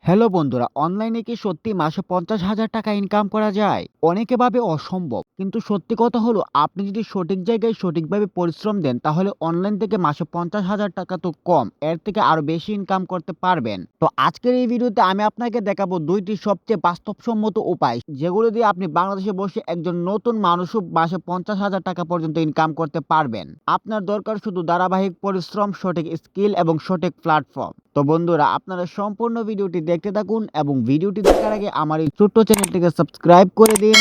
Hello বন্ধুরা, অনলাইনে কি সত্যি মাসে 50,000 টাকা ইনকাম করা যায়? অনেকে ভাবে অসম্ভব, কিন্তু সত্যি কথা হলো আপনি যদি সঠিক জায়গায় সঠিকভাবে পরিশ্রম দেন তাহলে অনলাইন থেকে মাসে 50,000 টাকা তো কম, এর থেকে আরো বেশি ইনকাম করতে পারবেন। তো আজকের এই ভিডিওতে আমি আপনাকে দেখাবো দুইটি সবচেয়ে বাস্তবসম্মত উপায়, যেগুলো দিয়ে আপনি বাংলাদেশে বসে একজন নতুন মানুষও মাসে 50,000 টাকা পর্যন্ত ইনকাম করতে পারবেন। আপনার দরকার শুধু ধারাবাহিক পরিশ্রম, সঠিক স্কিল এবং সঠিক প্ল্যাটফর্ম। তো বন্ধুরা, আপনারা সম্পূর্ণ ভিডিওটি দেখতে থাকুন এবং ভিডিওটি দেখার আগে আমার এই ছোট্ট চ্যানেলটিকে সাবস্ক্রাইব করে দিন,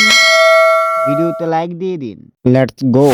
ভিডিওতে লাইক দিয়ে দিন। Let's go.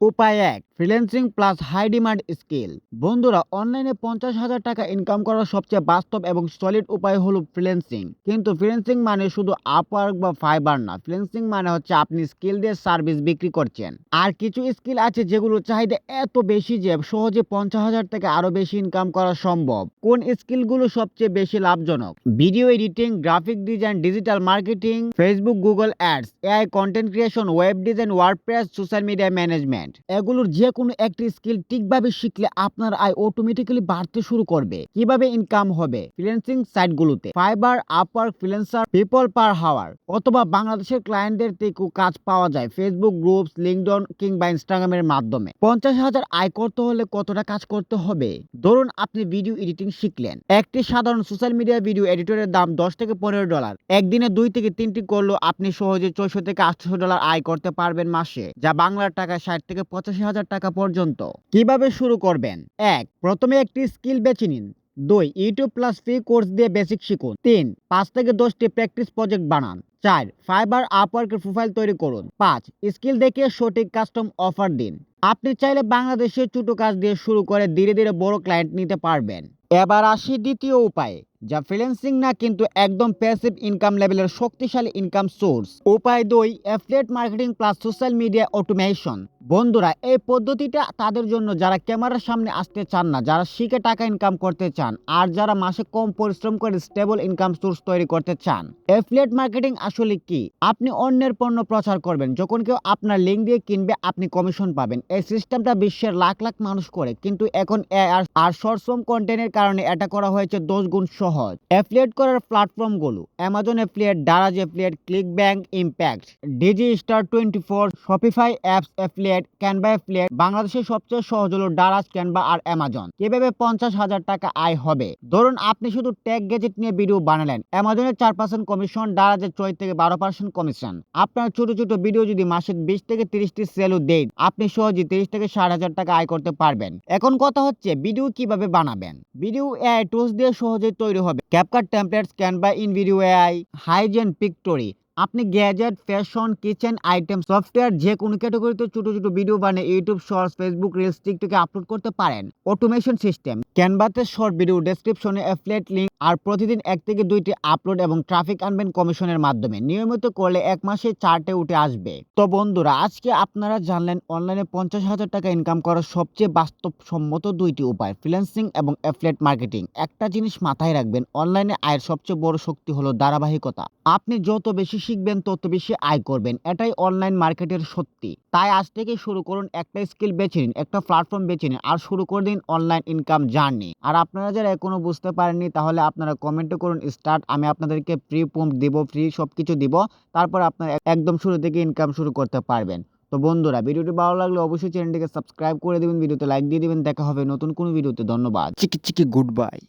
উপায় 1, freelancing plus high demand skill. বন্ধুরা, অনলাইনে 50,000 টাকা ইনকাম করার সবচেয়ে বাস্তব এবং সলিড উপায় হলো ফ্রিল্যান্সিং। কিন্তু ফ্রিল্যান্সিং মানে শুধু আপওয়ার্ক বা ফাইবার না, ফ্রিল্যান্সিং মানে হচ্ছে আপনি স্কিল দিয়ে সার্ভিস বিক্রি করছেন। আর কিছু স্কিল আছে যেগুলো চাহিদা এত বেশি যে সহজে 50,000 থেকে আরো বেশি ইনকাম করা সম্ভব। কোন স্কিলগুলো সবচেয়ে বেশি লাভজনক? Video editing, graphic design, digital marketing, Facebook Google ads, AI content creation, web design, WordPress, social media management. এগুলোর যে কোনো একটি স্কিল ঠিকভাবে শিখলে আপনার আয় অটোমেটিক্যালি বাড়তে শুরু করবে। কিভাবে ইনকাম হবে? ফ্রিল্যান্সিং সাইটগুলোতে Fiverr, Upwork, Freelancer, people per hour অথবা বাংলাদেশের ক্লায়েন্টদের থেকেও কাজ পাওয়া যায় ফেসবুক গ্রুপস, লিঙ্কডইন কিংবা ইনস্টাগ্রামের মাধ্যমে। 50,000 আয় করতে হলে কতটা কাজ করতে হবে? ধরুন আপনি ভিডিও এডিটিং শিখলেন। একটি সাধারণ সোশ্যাল মিডিয়া ভিডিও এডিটরের দাম $10 থেকে $15। একদিনে 2 থেকে 3টি করলেও আপনি সহজে $600 থেকে $800 আয় করতে পারবেন মাসে, যা বাংলার টাকায় 60 থেকে 85,000 টাকা পর্যন্ত। কিভাবে শুরু করবেন? 1, প্রথমে একটি স্কিল বেছে নিন। 2, ইউটিউব প্লাস ফ্রি কোর্স দিয়ে বেসিক শিখুন। 3, 5 থেকে 10টি প্র্যাকটিস প্রজেক্ট বানান। 4, ফাইবার, আপওয়ার্কের প্রোফাইল তৈরি করুন। 5, স্কিল দেখিয়ে সঠিক কাস্টম অফার দিন। আপনি চাইলে বাংলাদেশের ছোট কাজ দিয়ে শুরু করে ধীরে ধীরে বড় ক্লায়েন্ট নিতে পারবেন। এবার আসি দ্বিতীয় উপায়ে, যা ফ্রিল্যান্সিং না কিন্তু একদম প্যাসিভ ইনকাম লেভেলের শক্তিশালী ইনকাম সোর্স। উপায় 2, affiliate marketing plus social media automation. বন্ধুরা, এই পদ্ধতিটা তাদের জন্য যারা ক্যামেরার সামনে আসতে চান না, যারা শিখে টাকা ইনকাম করতে চান, আর যারা মাসে কম পরিশ্রম করে স্টেবল ইনকাম সোর্স তৈরি করতে চান। অ্যাফিলিয়েট মার্কেটিং আসলে কি? আপনি অন্যের পণ্য প্রচার করবেন, যখন কেউ আপনার লিঙ্ক দিয়ে কিনবে আপনি কমিশন পাবেন। এই সিস্টেমটা বিশ্বের লাখ লাখ মানুষ করে, কিন্তু এখন এআই আর শর্ট ফর্ম কন্টেন্টের কারণে এটা করা হয়েছে 10 গুণ সহজ। অ্যাফিলিয়েট করার প্ল্যাটফর্মগুলো: Amazon affiliate, Daraz affiliate, ClickBank, Impact, Digistore 24, Shopify apps affiliate, Canva affiliate. বাংলাদেশের সবচেয়ে সহজ হলো দারাজ, ক্যানভা আর অ্যামাজন। কিভাবে 50,000 টাকা আয় হবে? ধরুন আপনি শুধু টেক গ্যাজেট নিয়ে ভিডিও বানালেন, অ্যামাজনের 4% কমিশন, দারাজের 6 থেকে 12% কমিশন। আপনার ছোট ছোট ভিডিও যদি মাসে 20 থেকে 30টি সেলও দেন, আপনি সহজে 30 থেকে 60,000 টাকা আয় করতে পারবেন। এখন কথা হচ্ছে ভিডিও কিভাবে বানাবেন। ভিডিও এআই টুলস দিয়ে সহজেই তৈরি হবে। CapCut templates, Canva, InVideo AI, HeyGen Pictory. আপনি gadget, fashion, kitchen item, software যে কোনো ক্যাটাগরিতে ছোট ছোট ভিডিও বানিয়ে ইউটিউব শর্টস, ফেসবুক রিলস, টিকটকে আপলোড করতে পারেন। অটোমেশন সিস্টেম: ক্যানভাতে শর্ট ভিডিও, ডেসক্রিপশনে অ্যাফিলিয়েট লিংক, আর প্রতিদিন 1 থেকে 2টি আপলোড এবং ট্রাফিক আনবেন কমিশনের মাধ্যমে। নিয়মিত করলে 1 মাসে চার্টে উঠে আসবে। তো বন্ধুরা, আজকে আপনারা জানলেন অনলাইনে 50,000 টাকা ইনকাম করার সবচেয়ে বাস্তবসম্মত 2টি উপায়, ফ্রিল্যান্সিং এবং অ্যাফিলিয়েট মার্কেটিং। একটা জিনিস মাথায় রাখবেন, অনলাইনে আয়ের সবচেয়ে বড় শক্তি হলো ধারাবাহিকতা। আপনি যত বেশি শিখবেন তত বেশি আয় করবেন, এটাই অনলাইন মার্কেটের সত্যি। তাই আজ থেকে শুরু করুন, একটা স্কিল বেছে নিন, একটা প্ল্যাটফর্ম বেছে নিন, আর শুরু করে দিন অনলাইন ইনকাম জার্নি। আর আপনারা যারা এখনো বুঝতে পারেননি, তাহলে আপনারা কমেন্টে করুন স্টার্ট, আমি আপনাদেরকে ফ্রি প্রম্পট দিব, ফ্রি সবকিছু দিব, তারপর আপনারা একদম শুরু থেকে ইনকাম শুরু করতে পারবেন। তো বন্ধুরা, ভিডিওটি ভালো লাগলে অবশ্যই চ্যানেলটিকে সাবস্ক্রাইব করে দিবেন, ভিডিওতে লাইক দিয়ে দিবেন। দেখা হবে নতুন কোনো ভিডিওতে। ধন্যবাদ। চিকি চিকি গুড বাই।